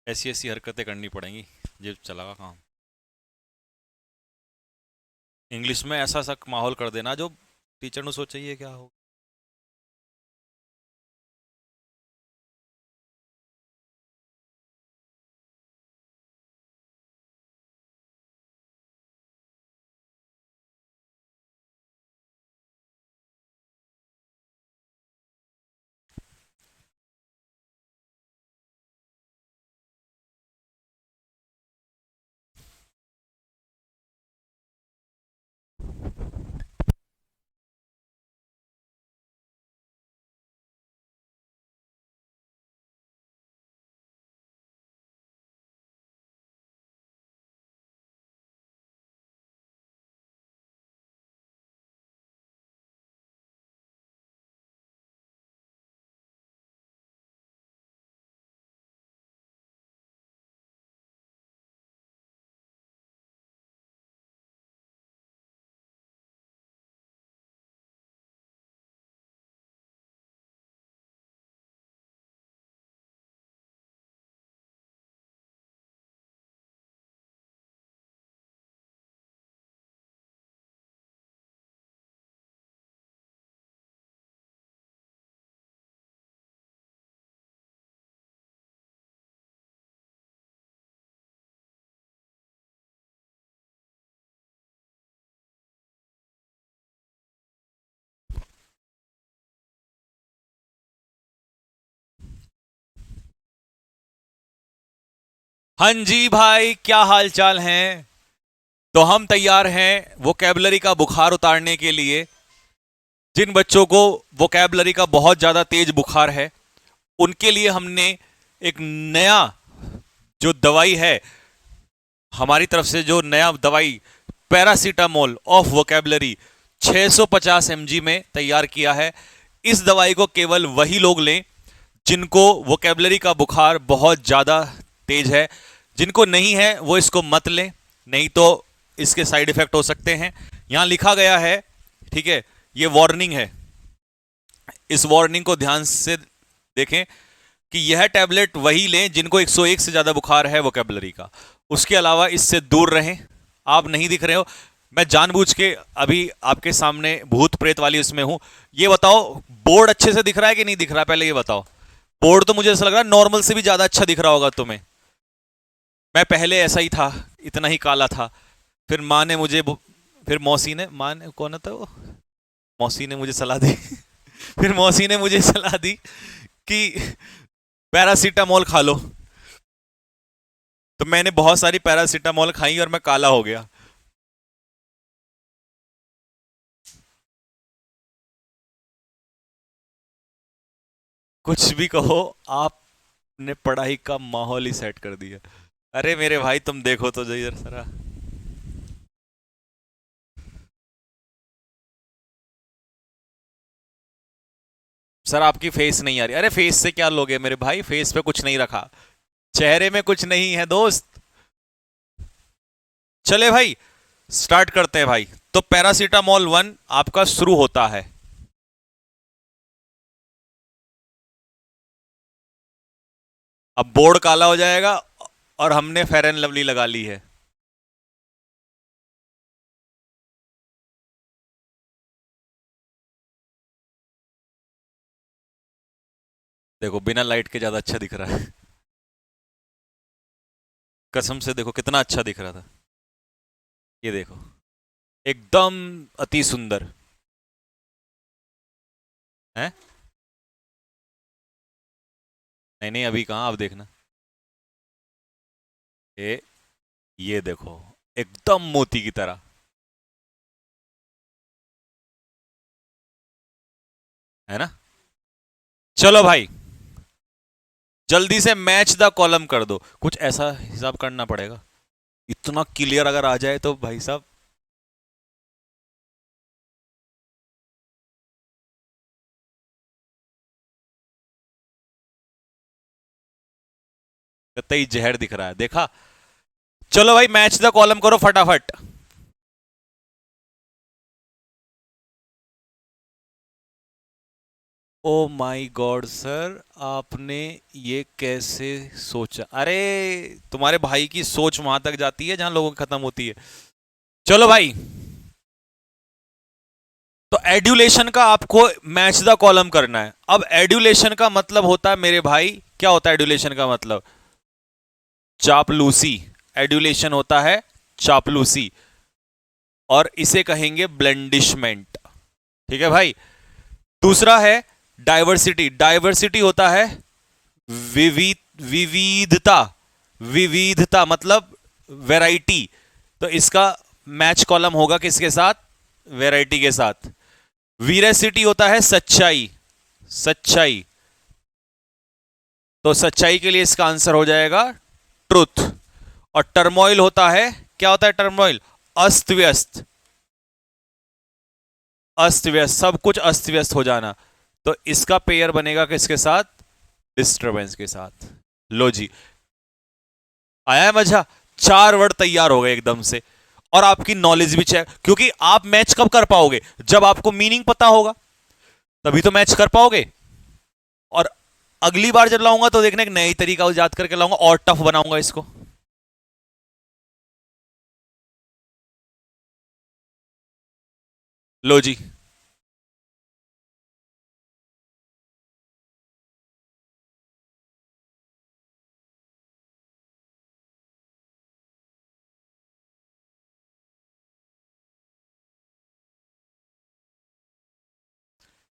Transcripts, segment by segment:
ऐसी ऐसी हरकतें करनी पड़ेंगी जब चलेगा काम। इंग्लिश में ऐसा सा माहौल कर देना जो टीचर ने सोचा ये क्या हो। हाँ जी भाई, क्या हाल चाल हैं। तो हम तैयार हैं वोकैबलरी का बुखार उतारने के लिए। जिन बच्चों को वोकैबलरी का बहुत ज्यादा तेज बुखार है उनके लिए हमने एक नया जो दवाई है, हमारी तरफ से जो नया दवाई पैरासीटामोल ऑफ वोकैबलरी 650 mg में तैयार किया है। इस दवाई को केवल वही लोग लें जिनको वोकैबलरी का बुखार बहुत ज्यादा तेज है। जिनको नहीं है वो इसको मत लें, नहीं तो इसके साइड इफेक्ट हो सकते हैं। यहां लिखा गया है, ठीक है, ये वार्निंग है। इस वार्निंग को ध्यान से देखें कि यह टैबलेट वही लें जिनको 101 से ज्यादा बुखार है वोकैबलरी का। उसके अलावा इससे दूर रहें। आप नहीं दिख रहे हो, मैं जानबूझ के अभी आपके सामने भूत प्रेत वाली उसमें हूं। ये बताओ, बोर्ड अच्छे से दिख रहा है कि नहीं दिख रहा है, पहले ये बताओ। बोर्ड तो मुझे ऐसा लग रहा है नॉर्मल से भी ज्यादा अच्छा दिख रहा होगा तुम्हें। मैं पहले ऐसा ही था, इतना ही काला था। फिर माँ ने मुझे, फिर मौसी ने, माँ ने कौन था वो, मौसी ने मुझे सलाह दी फिर मौसी ने मुझे सलाह दी कि पैरासीटामोल खा लो। तो मैंने बहुत सारी पैरासीटामोल खाई और मैं काला हो गया। कुछ भी कहो, आपने पढ़ाई का माहौल ही सेट कर दिया। अरे मेरे भाई तुम देखो तो जरा सरा। सर आपकी फेस नहीं आ रही। अरे फेस से क्या लोगे मेरे भाई, फेस पे कुछ नहीं रखा, चेहरे में कुछ नहीं है दोस्त। चले भाई, स्टार्ट करते हैं भाई। तो पैरासीटामोल 1 आपका शुरू होता है। अब बोर्ड काला हो जाएगा और हमने फेयर एंड लवली लगा ली है। देखो बिना लाइट के ज्यादा अच्छा दिख रहा है। कसम से देखो कितना अच्छा दिख रहा था। ये देखो, एकदम अति सुंदर है। नहीं नहीं, अभी कहां, अब देखना। ये देखो, एकदम मोती की तरह, है ना। चलो भाई, जल्दी से मैच द कॉलम कर दो। कुछ ऐसा हिसाब करना पड़ेगा, इतना क्लियर अगर आ जाए तो भाई साहब। कतई जहर दिख रहा है, देखा। चलो भाई मैच द कॉलम करो फटाफट। ओ माय गॉड सर, आपने ये कैसे सोचा? अरे तुम्हारे भाई की सोच वहां तक जाती है जहां लोगों की खत्म होती है। चलो भाई, तो एड्यूलेशन का आपको मैच द कॉलम करना है। अब एड्यूलेशन का मतलब होता है मेरे भाई, क्या होता है एड्यूलेशन का मतलब? चापलूसी। एड्यूलेशन होता है चापलूसी, और इसे कहेंगे ब्लेंडिशमेंट। ठीक है भाई। दूसरा है डाइवर्सिटी। डाइवर्सिटी होता है विविधता। विविधता मतलब वैरायटी। तो इसका मैच कॉलम होगा किसके साथ? वैरायटी के साथ। वीरेसिटी होता है सच्चाई। सच्चाई, तो सच्चाई के लिए इसका आंसर हो जाएगा ट्रुथ। और टर्मोइल होता है, क्या होता है टर्मोइल? अस्त व्यस्त। अस्त व्यस्त, सब कुछ अस्त व्यस्त हो जाना। तो इसका पेयर बनेगा किसके साथ? डिस्टरबेंस के साथ। लो जी, आया है मजा? 4 वर्ड तैयार हो गए एकदम से। और आपकी नॉलेज भी चेक, क्योंकि आप मैच कब कर पाओगे? जब आपको मीनिंग पता होगा, तभी तो मैच कर पाओगे। और अगली बार जब लाऊंगा तो देखना एक नई तरीका याद करके लाऊंगा और टफ बनाऊंगा इसको। लो जी,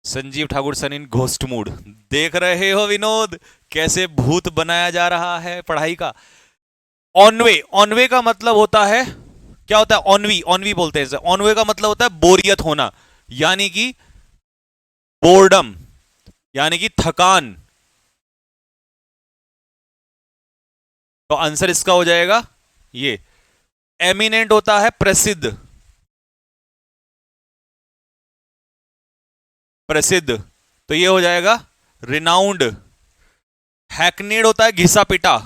संजीव ठाकुर सन इन घोस्ट मूड। देख रहे हो विनोद, कैसे भूत बनाया जा रहा है पढ़ाई का। ऑनवे। ऑनवे का मतलब होता है, क्या होता है? ऑनवी, ऑनवी बोलते हैं इसे। ऑनवे का मतलब होता है बोरियत होना, यानी कि बोर्डम, यानी कि थकान। तो आंसर इसका हो जाएगा ये। एमिनेंट होता है प्रसिद्ध। प्रसिद्ध, तो ये हो जाएगा रिनाउंड। हैकनेड होता है घिसा पिटा।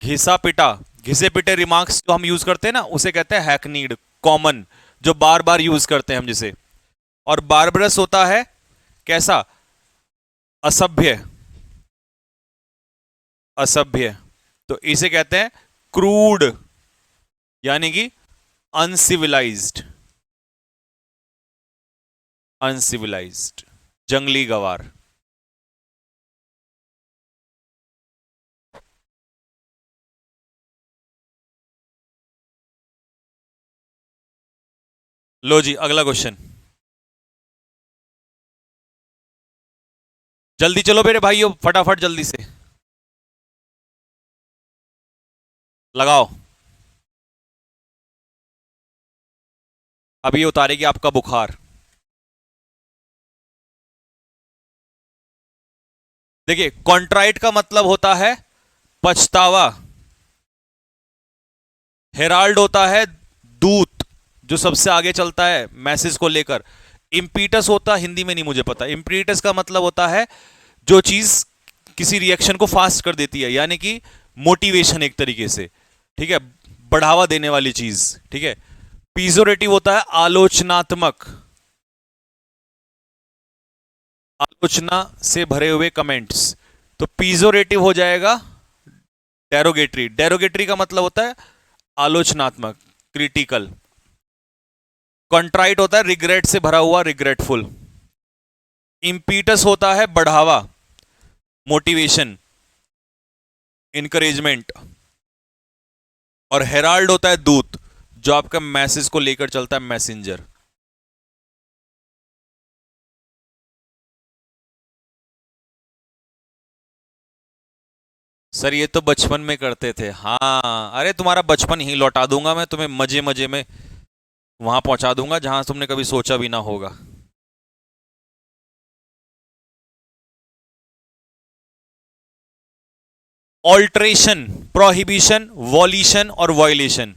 घिसा पिटा, घिसे पिटे रिमार्क्स जो हम यूज करते हैं ना, उसे कहते हैं हैकनीड। कॉमन, जो बार बार यूज करते हैं हम जिसे। और बार्बरस होता है कैसा? असभ्य। असभ्य, तो इसे कहते हैं क्रूड, यानी कि अनसिविलाइज्ड। अनसिविलाइज्ड, जंगली गवार। लो जी, अगला क्वेश्चन। जल्दी चलो मेरे भाइयों, फटाफट जल्दी से लगाओ। अब ये उतारेगी आपका बुखार। देखिए, कॉन्ट्राइट का मतलब होता है पछतावा। हेराल्ड होता है दूत, जो सबसे आगे चलता है मैसेज को लेकर। इम्पीटस होता, हिंदी में नहीं मुझे पता। इम्पीटस का मतलब होता है जो चीज किसी रिएक्शन को फास्ट कर देती है, यानी कि मोटिवेशन एक तरीके से। ठीक है, बढ़ावा देने वाली चीज। ठीक है। पीजोरेटिव होता है आलोचनात्मक। आलोचना से भरे हुए कमेंट्स। तो पीजोरेटिव हो जाएगा डेरोगेटरी। डेरोगेटरी का मतलब होता है आलोचनात्मक, क्रिटिकल। कंट्राइट होता है रिग्रेट से भरा हुआ, रिग्रेटफुल। इंपीटस होता है बढ़ावा, मोटिवेशन, इंकरेजमेंट। और हेराल्ड होता है दूत, जो आपका मैसेज को लेकर चलता है, मैसेंजर। सर ये तो बचपन में करते थे। हाँ, अरे तुम्हारा बचपन ही लौटा दूंगा मैं तुम्हें, मजे मजे में वहां पहुंचा दूंगा जहां तुमने कभी सोचा भी ना होगा। ऑल्ट्रेशन, प्रोहिबिशन, वॉल्यूशन और वॉयलेशन।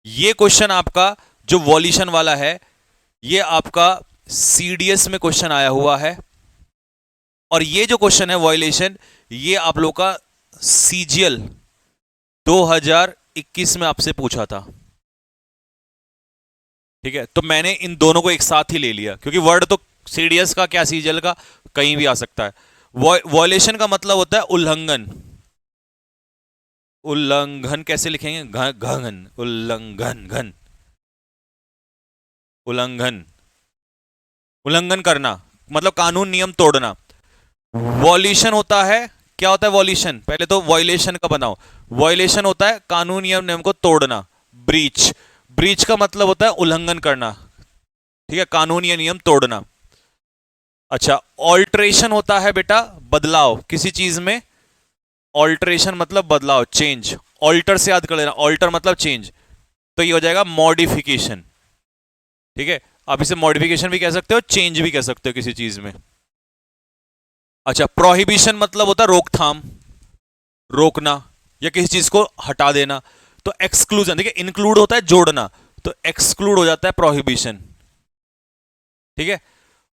ये क्वेश्चन आपका जो वॉल्यूशन वाला है, ये आपका सीडीएस में क्वेश्चन आया हुआ है। और ये जो क्वेश्चन है वॉयलेशन, ये आप लोग का सीजीएल 2021 में आपसे पूछा था। ठीक है, तो मैंने इन दोनों को एक साथ ही ले लिया, क्योंकि वर्ड तो सीडीएस का क्या, सीजीएल का, कहीं भी आ सकता है। वॉयलेशन का मतलब होता है उल्लंघन। उल्लंघन कैसे लिखेंगे? घन, उल्लंघन, घन, उल्लंघन, उल्लंघन करना मतलब कानून नियम तोड़ना। वॉल्यूशन होता है, क्या होता है वॉल्यूशन? पहले तो वॉयलेशन का बनाओ। वॉयलेशन होता है कानून नियम को तोड़ना। ब्रीच, ब्रीच का मतलब होता है उल्लंघन करना, ठीक है, कानून या नियम तोड़ना। अच्छा, ऑल्ट्रेशन होता है बेटा बदलाव किसी चीज में। ऑल्ट्रेशन मतलब बदलाव, चेंज। ऑल्टर से याद कर लेना, ऑल्टर मतलब चेंज, तो ये हो जाएगा मॉडिफिकेशन, ठीक है। आप इसे मॉडिफिकेशन भी कह सकते हो, चेंज भी कह सकते हो किसी चीज में। अच्छा, प्रोहिबिशन मतलब होता है रोकथाम, रोकना या किसी चीज को हटा देना। तो एक्सक्लूजन, देखिए इंक्लूड होता है जोड़ना, तो एक्सक्लूड हो जाता है प्रोहिबिशन, ठीक है।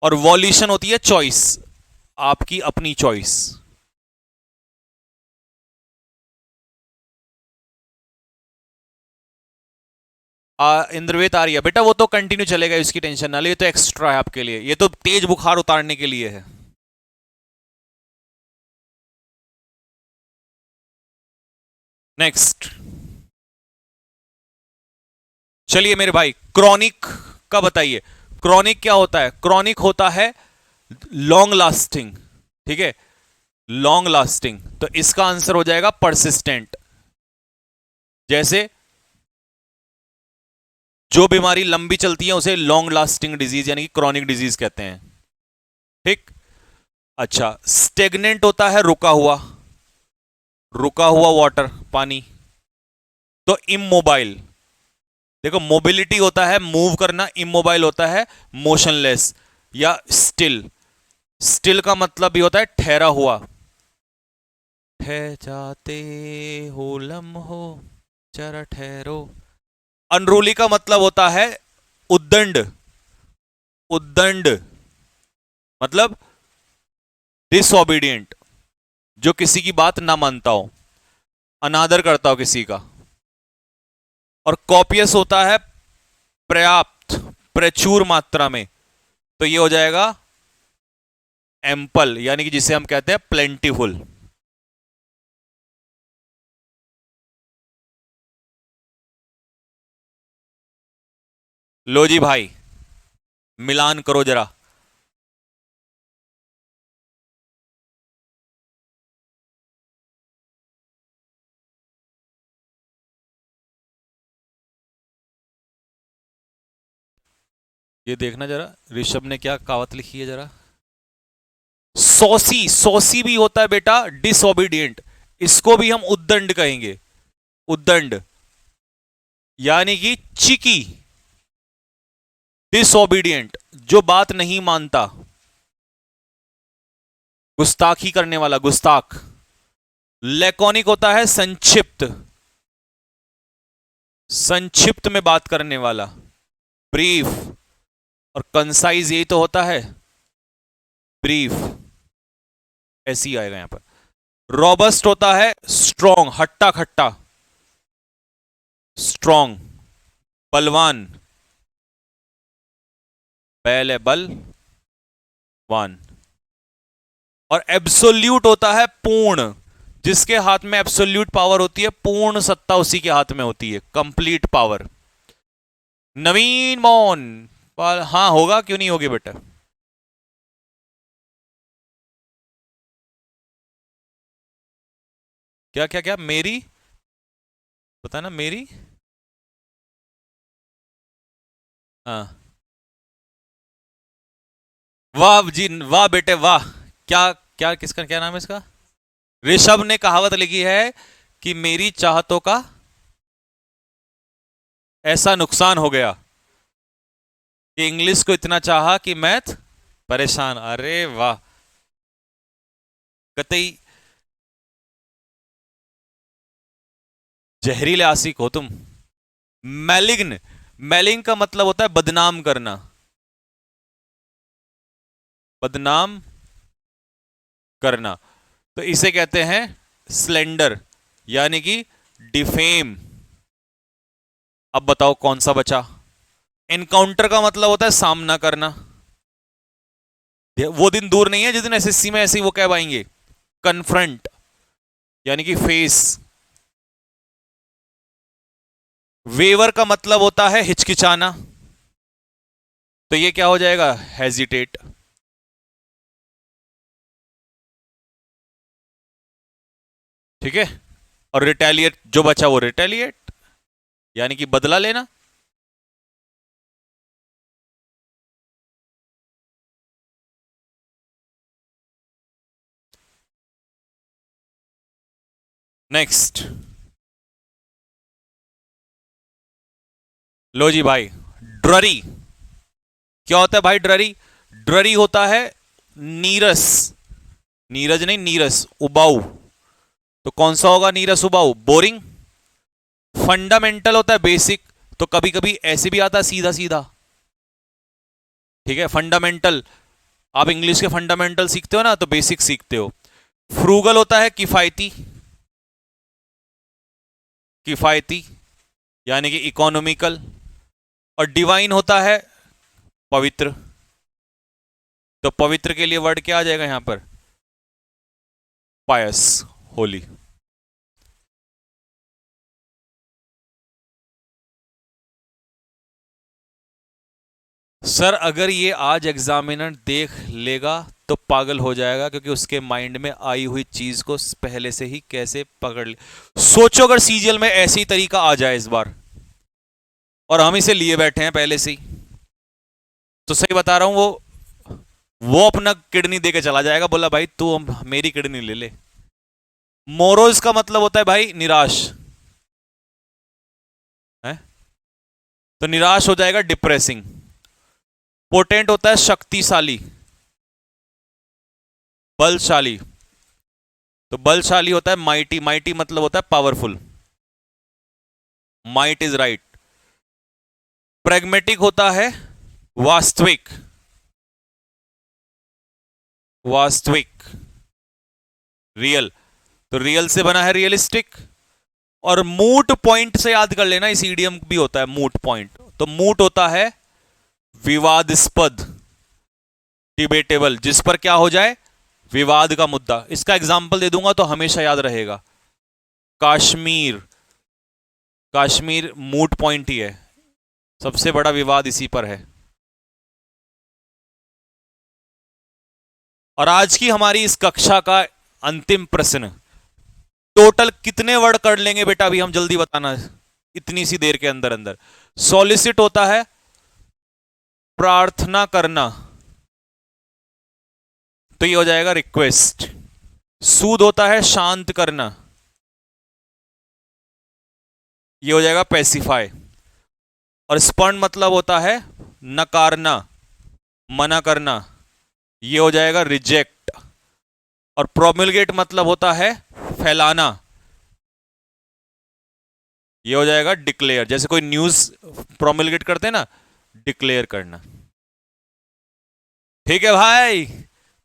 और वॉल्यूशन होती है चॉइस, आपकी अपनी चॉइस। इंद्रवेत आर्या बेटा वो तो कंटिन्यू चलेगा, इसकी टेंशन ना ले, ये तो एक्स्ट्रा है आपके लिए, ये तो तेज बुखार उतारने के लिए है। नेक्स्ट, चलिए मेरे भाई, क्रॉनिक का बताइए। क्रॉनिक क्या होता है? क्रॉनिक होता है लॉन्ग लास्टिंग, ठीक है, लॉन्ग लास्टिंग। तो इसका आंसर हो जाएगा परसिस्टेंट। जैसे जो बीमारी लंबी चलती है उसे लॉन्ग लास्टिंग डिजीज यानी कि क्रॉनिक डिजीज कहते हैं, ठीक। अच्छा, स्टेगनेंट होता है रुका हुआ, रुका हुआ वाटर, पानी। तो इमोबाइल, देखो मोबिलिटी होता है मूव करना, इमोबाइल होता है मोशनलेस या स्टिल। स्टिल का मतलब भी होता है ठहरा हुआ। ठह जाते हो लम्हो, जरा ठहरो। अनरूली का मतलब होता है उद्दंड, उद्दंड मतलब डिसओबीडियंट, जो किसी की बात ना मानता हो, अनादर करता हो किसी का। और कॉपियस होता है पर्याप्त, प्रचुर मात्रा में, तो ये हो जाएगा एम्पल, यानी कि जिसे हम कहते हैं प्लेंटीफुल। लो जी भाई, मिलान करो जरा। ये देखना जरा ऋषभ ने क्या कहावत लिखी है जरा। सौसी, सौसी भी होता है बेटा डिसओबीडियंट, इसको भी हम उद्दंड कहेंगे, उद्दंड यानी कि चिकी, डिसओबीडियंट जो बात नहीं मानता, गुस्ताखी करने वाला, गुस्ताख। लैकोनिक होता है संक्षिप्त, संक्षिप्त में बात करने वाला, ब्रीफ। और कंसाइज यही तो होता है, ब्रीफ, ऐसे ही आएगा यहां पर। रॉबस्ट होता है स्ट्रॉन्ग, हट्टा खट्टा, स्ट्रॉन्ग, बलवान, बैल है बलवान। और एब्सोल्यूट होता है पूर्ण, जिसके हाथ में एब्सोल्यूट पावर होती है, पूर्ण सत्ता उसी के हाथ में होती है, कंप्लीट पावर। नवीन मौन, हाँ होगा, क्यों नहीं होगी बेटा। क्या क्या क्या मेरी, पता ना मेरी, हाँ। वाह जी, वाह बेटे वाह। क्या, क्या किसका क्या नाम है इसका? ऋषभ ने कहावत लिखी है कि मेरी चाहतों का ऐसा नुकसान हो गया कि इंग्लिश को इतना चाहा कि मैथ परेशान। अरे वाह, कतई जहरीले आशिक हो तुम। मैलिग्न, मैलिंग का मतलब होता है बदनाम करना, बदनाम करना, तो इसे कहते हैं स्लेंडर यानी कि डिफेम। अब बताओ कौन सा बचा? एनकाउंटर का मतलब होता है सामना करना, वो दिन दूर नहीं है जिस दिन एसएससी में ऐसे ही वो कैब आएंगे, कन्फ्रंट यानी कि फेस। वेवर का मतलब होता है हिचकिचाना, तो ये क्या हो जाएगा, हेजिटेट। ठीक है, और रिटेलिएट जो बचा वो रिटेलिएट यानी कि बदला लेना। नेक्स्ट, लो जी भाई, ड्ररी क्या होता है भाई, ड्ररी? ड्ररी होता है नीरस, नीरज नहीं नीरस, उबाऊ। तो कौन सा होगा नीरस उबाऊ, बोरिंग। फंडामेंटल होता है बेसिक, तो कभी कभी ऐसे भी आता है सीधा सीधा। ठीक है, फंडामेंटल, आप इंग्लिश के फंडामेंटल सीखते हो ना, तो बेसिक सीखते हो। फ्रूगल होता है किफायती, किफायती यानी कि इकोनॉमिकल। और डिवाइन होता है पवित्र, तो पवित्र के लिए वर्ड क्या आ जाएगा यहां पर, पायस, होली। सर अगर ये आज एग्जामिनर देख लेगा तो पागल हो जाएगा, क्योंकि उसके माइंड में आई हुई चीज को पहले से ही कैसे पकड़ ले। सोचो अगर सीजीएल में ऐसी तरीका आ जाए इस बार, और हम इसे लिए बैठे हैं पहले से ही, तो सही बता रहा हूं, वो अपना किडनी दे के चला जाएगा, बोला भाई तू मेरी किडनी ले ले। मोरोज का मतलब होता है भाई निराश है, तो निराश हो जाएगा डिप्रेसिंग। पोटेंट होता है शक्तिशाली, बलशाली, तो बलशाली होता है माइटी, माइटी मतलब होता है powerful, might is right. Pragmatic होता है वास्तविक, वास्तविक, रियल, तो रियल से बना है रियलिस्टिक। और मूट पॉइंट से याद कर लेना, इस ईडियम भी होता है मूट पॉइंट, तो मूट होता है विवादास्पद, डिबेटेबल, जिस पर क्या हो जाए, विवाद का मुद्दा। इसका एग्जांपल दे दूंगा तो हमेशा याद रहेगा, कश्मीर, कश्मीर मूट पॉइंट ही है, सबसे बड़ा विवाद इसी पर है। और आज की हमारी इस कक्षा का अंतिम प्रश्न, टोटल कितने वर्ड कर लेंगे बेटा, अभी हम जल्दी बताना इतनी सी देर के अंदर अंदर। सॉलिसिट होता है प्रार्थना करना, तो ये हो जाएगा रिक्वेस्ट। सूद होता है शांत करना, ये हो जाएगा पैसिफाई। और स्पर्ण मतलब होता है नकारना, मना करना, ये हो जाएगा रिजेक्ट। और प्रोमulgate मतलब होता है फैलाना, ये हो जाएगा डिक्लेयर। जैसे कोई न्यूज प्रोमulgate करते हैं ना, डिक्लेयर करना। ठीक है भाई,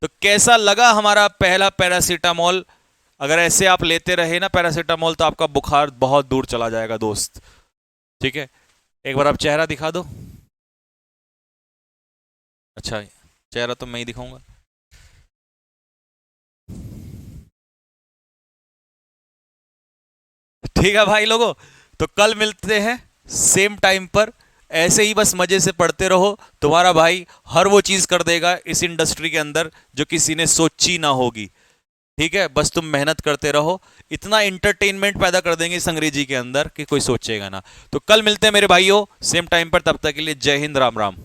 तो कैसा लगा हमारा पहला पैरासीटामोल? अगर ऐसे आप लेते रहे ना पैरासीटामोल, तो आपका बुखार बहुत दूर चला जाएगा दोस्त। ठीक है, एक बार आप चेहरा दिखा दो। अच्छा, चेहरा तो मैं ही दिखाऊंगा। ठीक है भाई लोगों, तो कल मिलते हैं सेम टाइम पर। ऐसे ही बस मजे से पढ़ते रहो, तुम्हारा भाई हर वो चीज कर देगा इस इंडस्ट्री के अंदर जो किसी ने सोची ना होगी। ठीक है, बस तुम मेहनत करते रहो, इतना इंटरटेनमेंट पैदा कर देंगे इस अंग्रेजी के अंदर कि कोई सोचेगा ना। तो कल मिलते हैं मेरे भाइयों सेम टाइम पर, तब तक के लिए जय हिंद, राम राम।